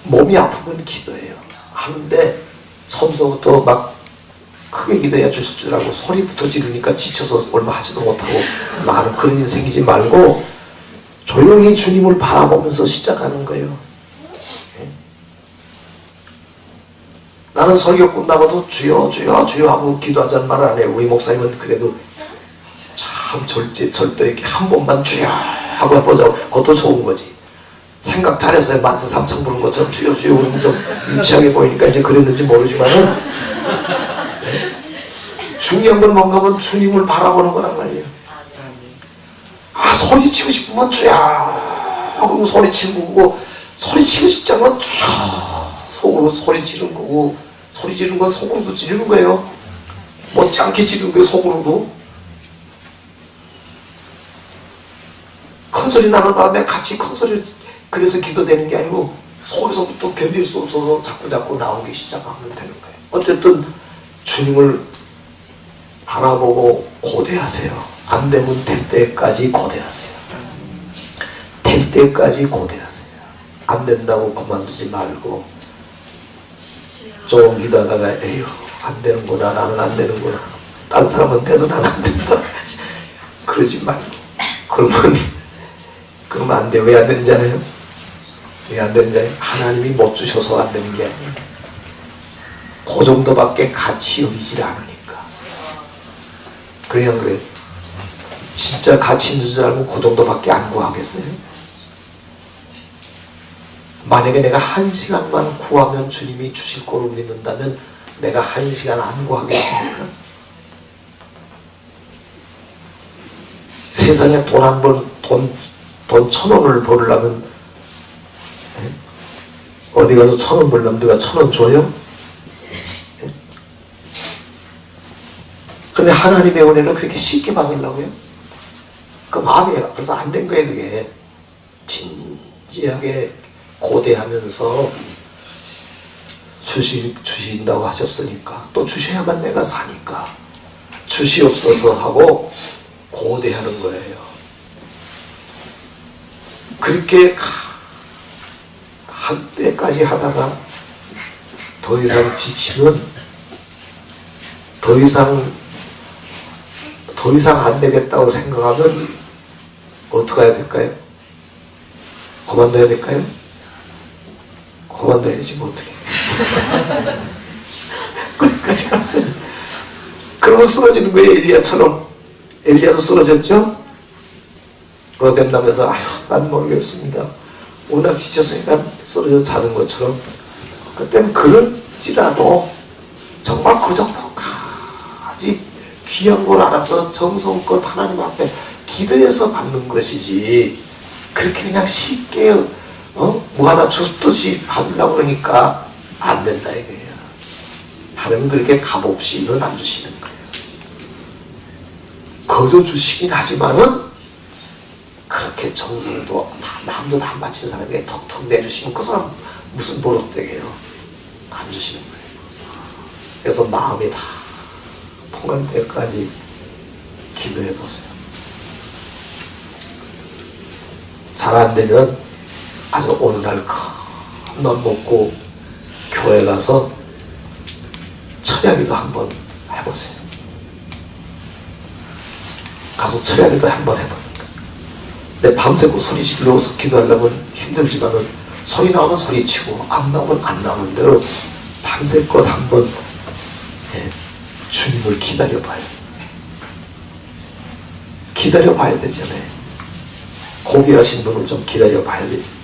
몸이 아프면 기도해요. 하는데 처음서부터 막 크게 기도해야 주실 줄 알고 소리부터 지르니까 지쳐서 얼마 하지도 못하고 많은 그런 일 생기지 말고 조용히 주님을 바라보면서 시작하는 거예요. 네? 나는 설교 끝나고도 주여 주여 주여 하고 기도하자는 말 안 해요. 우리 목사님은 그래도 참 절대 이렇게 한 번만 주여 하고 해보자. 그것도 좋은 거지. 생각 잘했어요. 만세 삼창 부른 것처럼 주여 주여 그러면 좀 유치하게 보이니까 이제 그랬는지 모르지만은 네? 중요한 건 뭔가 하면 주님을 바라보는 거란 말이에요. 아 소리치고 싶으면 주여 그러고 소리치는 거고 소리치고 싶지 않으면 주여 속으로 소리 지르는 거고 소리 지르는 건 속으로도 지르는 거예요. 못지않게 지르는 거예요. 속으로도. 큰 소리 나는 바람에 같이 큰 소리 그래서 기도되는 게 아니고 속에서부터 견딜 수 없어서 자꾸 나오기 시작하면 되는 거예요. 어쨌든 주님을 바라보고 고대하세요. 안 되면 될 때까지 고대하세요. 될 때까지 고대하세요. 안 된다고 그만두지 말고 조금 기도하다가 에휴 안 되는구나 나는 안 되는구나 딴 사람은 돼도 나는 안 된다 그러지 말고 그러면 안 돼. 왜 안 되는지 알아요? 왜 안 되는지 알아요? 하나님이 못 주셔서 안 되는 게 아니에요. 그 정도밖에 가치 여기질 않으니까. 그래요, 그래요. 진짜 가치 있는 줄 알고 그 정도밖에 안 구하겠어요? 만약에 내가 1시간만 구하면 주님이 주실 거로 믿는다면 내가 1시간 안 구하겠습니까? 세상에 돈 한 번, 돈 1,000원을 벌으려면 어디 가서 1,000원 벌려면 누가 1,000원 줘요? 근데 하나님의 은혜를 그렇게 쉽게 받으려고요? 그 마음이 벌써 안 된 거예요. 그게 진지하게 고대하면서 주신다고 하셨으니까 또 주셔야만 내가 사니까 주시옵소서 하고 고대하는 거예요. 그렇게 한때까지 하다가 더 이상 지치면 더 이상 안 되겠다고 생각하면 어떻게 해야 될까요? 그만둬야 될까요? 그만둬야지 뭐 어떻게. 거기까지 갔어요. 그러면 쓰러지는 거예요. 엘리야처럼. 엘리야도 쓰러졌죠? 로뎀남에서 아휴 난 모르겠습니다. 워낙 지쳤으니까 쓰러져 자는 것처럼. 그때는 그럴지라도 정말 그 정도까지 귀한 걸 알아서 정성껏 하나님 앞에 기도해서 받는 것이지 그렇게 그냥 쉽게 뭐 하나 줬듯이 받으려고 그러니까 안 된다 이거예요. 하나님 그렇게 값없이는 안 주시는 거예요. 거저 주시긴 하지만은 그렇게 정성도 마음도 다 안 바친 사람에게 턱턱 내주시면 그 사람 무슨 버릇되게요. 안 주시는 거예요. 그래서 마음이 다 통할 때까지 기도해 보세요. 잘 안 되면 아주 어느 날 큰 맘 먹고 교회 가서 철야기도 한번 해보세요. 가서 철야기도 한번 해보니까 내 밤새고 소리 질러서 기도하려면 힘들지만은 소리 나오면 소리치고 안 나오면 안 나오는 대로 밤새껏 한번 주님을 기다려봐요. 기다려봐야 되잖아요. 고귀하신 분을 좀 기다려봐야 되죠.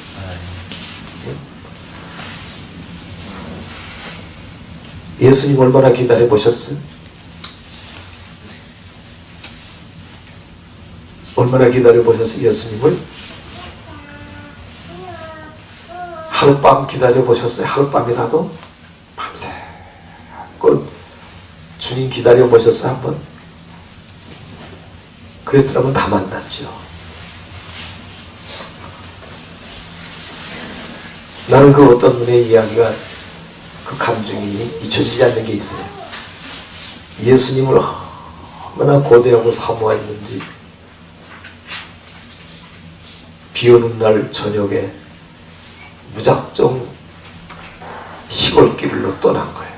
예수님 얼마나 기다려보셨어요? 얼마나 기다려보셨어요? 예수님을? 하룻밤 기다려보셨어요? 하룻밤이라도? 밤새껏 주님 기다려보셨어요? 한번? 그랬더라면 다 만났죠. 나는 그 어떤 분의 이야기가 그 감정이 잊혀지지 않는 게 있어요. 예수님을 얼마나 고대하고 사모했는지 비 오는 날 저녁에 무작정 시골길로 떠난 거예요.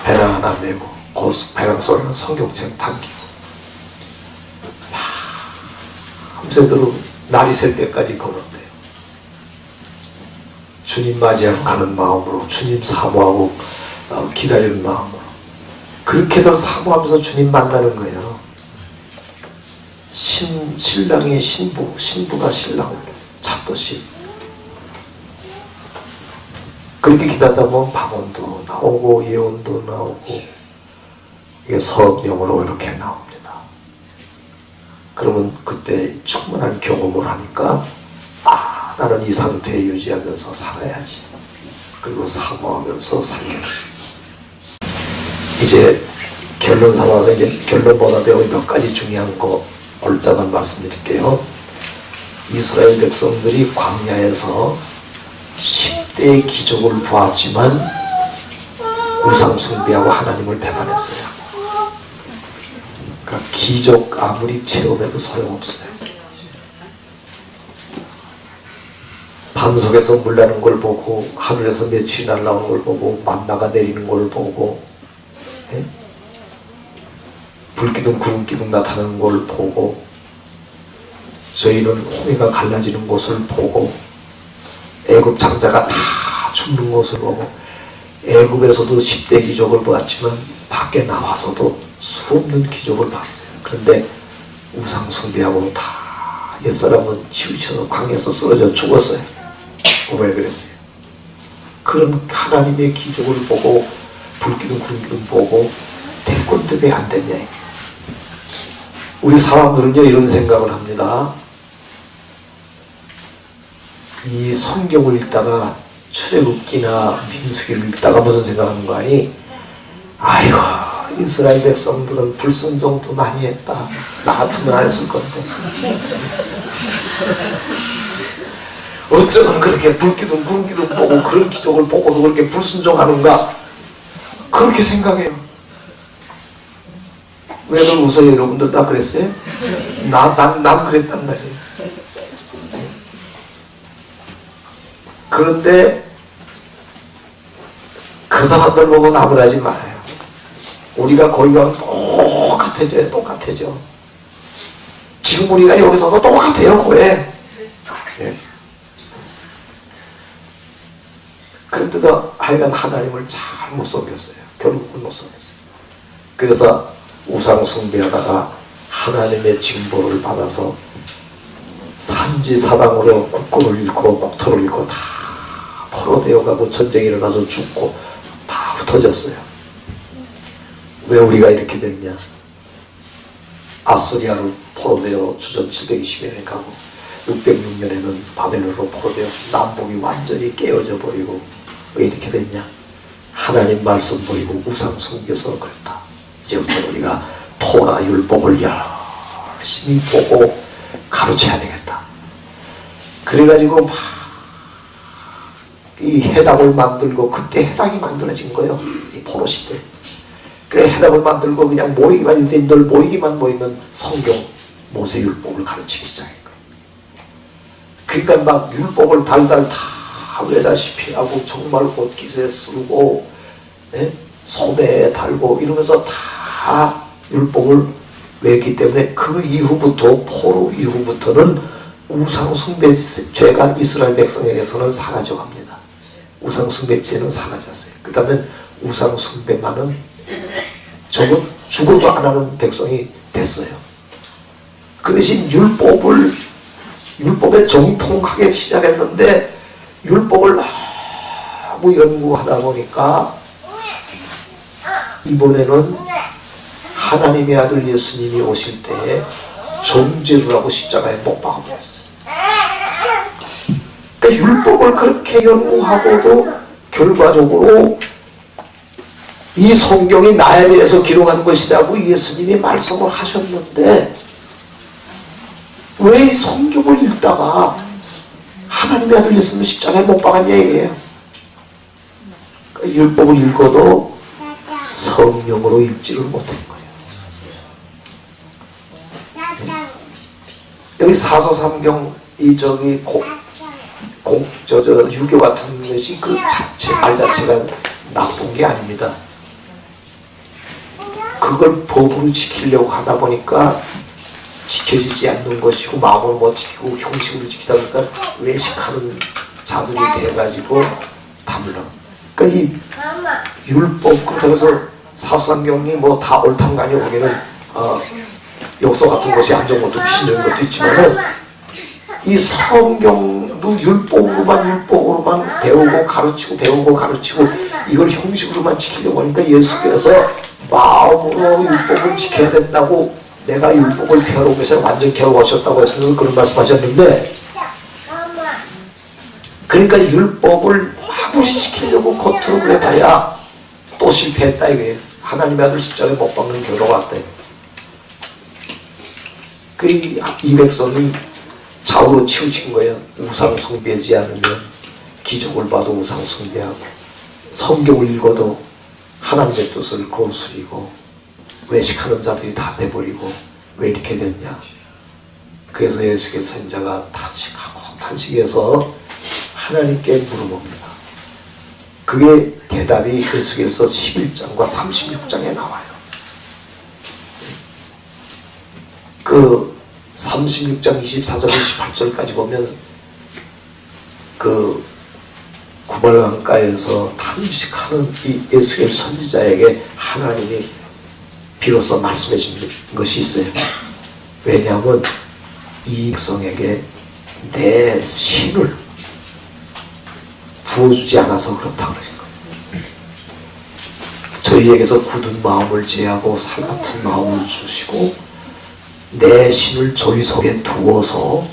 배낭 하나 메고 배낭 속에는 성경책 담기고 밤새도록 날이 셀 때까지 걸었대요. 주님 맞이하러 가는 마음으로 주님 사모하고 기다리는 마음으로 그렇게들 사모하면서 주님 만나는 거예요. 신랑이 신부가 신랑을 찾듯이 그렇게 기다리다 보면 방언도 나오고 예언도 나오고 이게 성령으로 이렇게 나옵니다. 그러면 그때 충분한 경험을 하니까 나는 이 상태에 유지하면서 살아야지. 그리고 사모하면서 살게. 이제 결론 삼아서 이제 결론보다도 몇 가지 중요한 거 골자만 말씀드릴게요. 이스라엘 백성들이 광야에서 10대의 기적을 보았지만 우상 숭배하고 하나님을 배반했어요. 그러니까 기적 아무리 체험해도 소용없어요. 반석에서 물 나는 걸 보고 하늘에서 며칠이 날아오는 걸 보고 만나가 내리는 걸 보고 불기둥 구름기둥 나타나는 걸 보고 저희는 홍해가 갈라지는 것을 보고 애굽 장자가 다 죽는 것을 보고 애굽에서도 10대 기적을 보았지만 밖에 나와서도 수없는 기적을 봤어요. 그런데 우상 숭배하고 다 옛사람은 치우쳐서 광야에서 쓰러져 죽었어요. 왜 그랬어요? 그런 하나님의 기적을 보고 불기둥 구름기둥 보고 될 건데 왜 안 됐냐. 우리 사람들은요 이런 생각을 합니다. 이 성경을 읽다가 출애굽기나 민수기를 읽다가 무슨 생각하는 거 아니? 아이고 이스라엘 백성들은 불순종도 많이 했다. 나 같으면 안 했을 건데. 어쩌면 그렇게 불기둥 구름기둥 보고 그런 기적을 보고도 그렇게 불순종하는가 그렇게 생각해요. 왜들 웃어요? 여러분들 다 그랬어요? 난 그랬단 말이에요. 그런데 그 사람들 보고 나무라지 말아요. 우리가 거기 가면 똑같아져요. 똑같아져. 지금 우리가 여기서도 똑같아요. 고에. 네. 그런데도 하여간 하나님을 잘 못 섬겼어요. 결국은 못 섬겼어요. 그래서 우상 숭배하다가 하나님의 징벌을 받아서 산지사방으로 국권을 잃고 국토를 잃고 다 포로되어가고 전쟁이 일어나서 죽고 다 흩어졌어요. 왜 우리가 이렇게 됐냐? 아스리아로 포로되어 주전 720년에 가고 606년에는 바벨론으로 포로되어 남북이 완전히 깨어져 버리고 왜 이렇게 됐냐? 하나님 말씀 버리고 우상 숨겨서 그랬다. 이제부터 우리가 토라 율법을 열심히 보고 가르쳐야 되겠다. 그래가지고 막 이 해답을 만들고 그때 해답이 만들어진 거예요. 이 포로 시대. 그래 해답을 만들고 그냥 모이기만 했더니 늘 모이기만 모이면 성경 모세 율법을 가르치기 시작한 거예요. 그러니까 막 율법을 달달 다 외다시피 하고 정말 옷깃에 쓰고 소매에 달고 이러면서 다 율법을 외웠기 때문에 그 이후부터 포로 이후부터는 우상숭배죄가 이스라엘 백성에게서는 사라져갑니다. 우상숭배죄는 사라졌어요. 그 다음에 우상숭배만은 죽어도 안 하는 백성이 됐어요. 그 대신 율법에 정통하게 시작했는데 율법을 너무 연구하다 보니까 이번에는 하나님의 아들 예수님이 오실 때에 정죄를 하고 십자가에 못 박아버렸어요. 그러니까 율법을 그렇게 연구하고도 결과적으로 이 성경이 나에 대해서 기록한 것이라고 예수님이 말씀을 하셨는데 왜 이 성경을 읽다가 하나님의 아들 예수님을 십자가에 못 박았냐 이게요. 그러니까 율법을 읽어도 성령으로 읽지를 못한 거예요. 여기 사서삼경 이 저기 유교 같은 것이 그 자체 말 자체가 나쁜 게 아닙니다. 그걸 법으로 지키려고 하다 보니까 지켜지지 않는 것이고 마음을 못 지키고 형식으로 지키다 보니까 외식하는 자들이 돼가지고 담론. 그러니까 이 율법 그렇다고 해서 사서삼경이 뭐 다 옳다는 거 아니에요. 거기는 역사 같은 것이 안 좋은 것도 신적인 것도 있지만은 이 성경도 율법으로만 배우고 가르치고 이걸 형식으로만 지키려고 하니까 예수께서 마음으로 율법을 지켜야 된다고 내가 율법을 펴놓고 계셔 완전 겨우하셨다고 해서 그런 말씀하셨는데 그러니까 율법을 아무리 지키려고 겉으로 그래봐야 또 실패했다 이거예요. 하나님의 아들 십자가에 못 박는 교로가 왔다. 이 백성이 좌우로 치우친 거예요. 우상 숭배하지 않으면 기적을 봐도 우상 숭배하고 성경을 읽어도 하나님의 뜻을 거스리고 외식하는 자들이 다 돼버리고 왜 이렇게 됐냐. 그래서 예수께서 선자가 탄식해서 하나님께 물어봅니다. 그게 대답이 예수께서 11장과 36장에 나와요. 그 36장 24절 28절까지 보면 그 구발강가에서 탄식하는 이 에스겔 선지자에게 하나님이 비로소 말씀해 주신 것이 있어요. 왜냐하면 이 백성에게 내 신을 부어주지 않아서 그렇다 그러신 거예요. 저희에게서 굳은 마음을 제하고 살같은 마음을 주시고 내 신을 저희 속에 두어서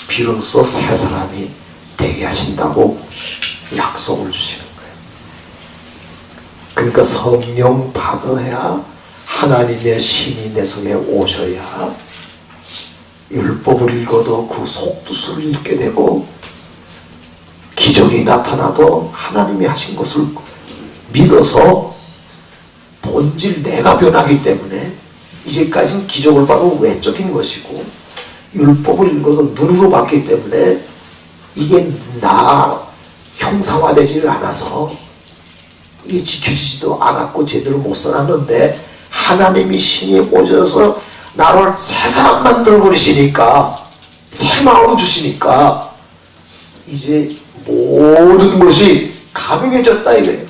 비로소 새 사람이 되게 하신다고 약속을 주시는 거예요. 그러니까 성령 받아야 하나님의 신이 내 속에 오셔야 율법을 읽어도 그 속뜻을 읽게 되고 기적이 나타나도 하나님이 하신 것을 믿어서 본질 내가 변하기 때문에 이제까지는 기적을 봐도 외적인 것이고 율법을 읽어도 눈으로 봤기 때문에 이게 나 형상화되지를 않아서 이게 지켜지지도 않았고 제대로 못 살았는데 하나님이 신이 오셔서 나를 새 사람 만들어 버리시니까 새 마음 주시니까 이제 모든 것이 가능해졌다 이거예요.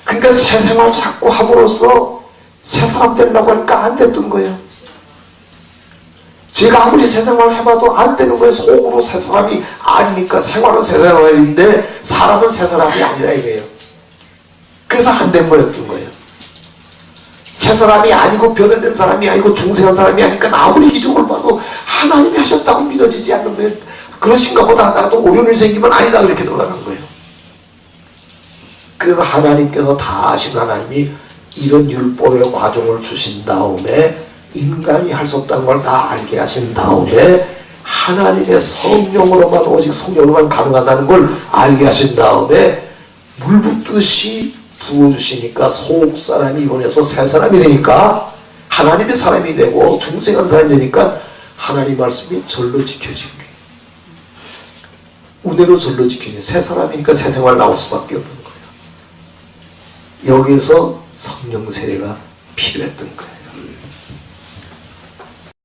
그러니까 새 생활 자꾸 함으로써 새 사람 되려고 하니까 안 됐던 거예요. 제가 아무리 새 생활을 해봐도 안 되는 거예요. 속으로 새 사람이 아니니까 생활은 새 사람인데 사람은 새 사람이 아니라 이거예요. 그래서 안 된 거였던 거예요. 새 사람이 아니고 변화된 사람이 아니고 중생한 사람이 아니니까 아무리 기적을 봐도 하나님이 하셨다고 믿어지지 않는 거예요. 그러신가 보다 하다가도 오련이 생기면 아니다 그렇게 돌아간 거예요. 그래서 하나님께서 다 하신 하나님이 이런 율법의 과정을 주신 다음에 인간이 할 수 없다는 걸 다 알게 하신 다음에 하나님의 성령으로만 오직 성령으로만 가능하다는 걸 알게 하신 다음에 물 붓듯이 부어주시니까 속 사람이 이번에서 새 사람이 되니까 하나님의 사람이 되고 중생한 사람이 되니까 하나님 말씀이 절로 지켜진 거예요. 은혜로 절로 지켜진 새 사람이니까 새 생활 나올 수밖에 없는 거예요. 여기에서 성령 세례가 필요했던 거예요.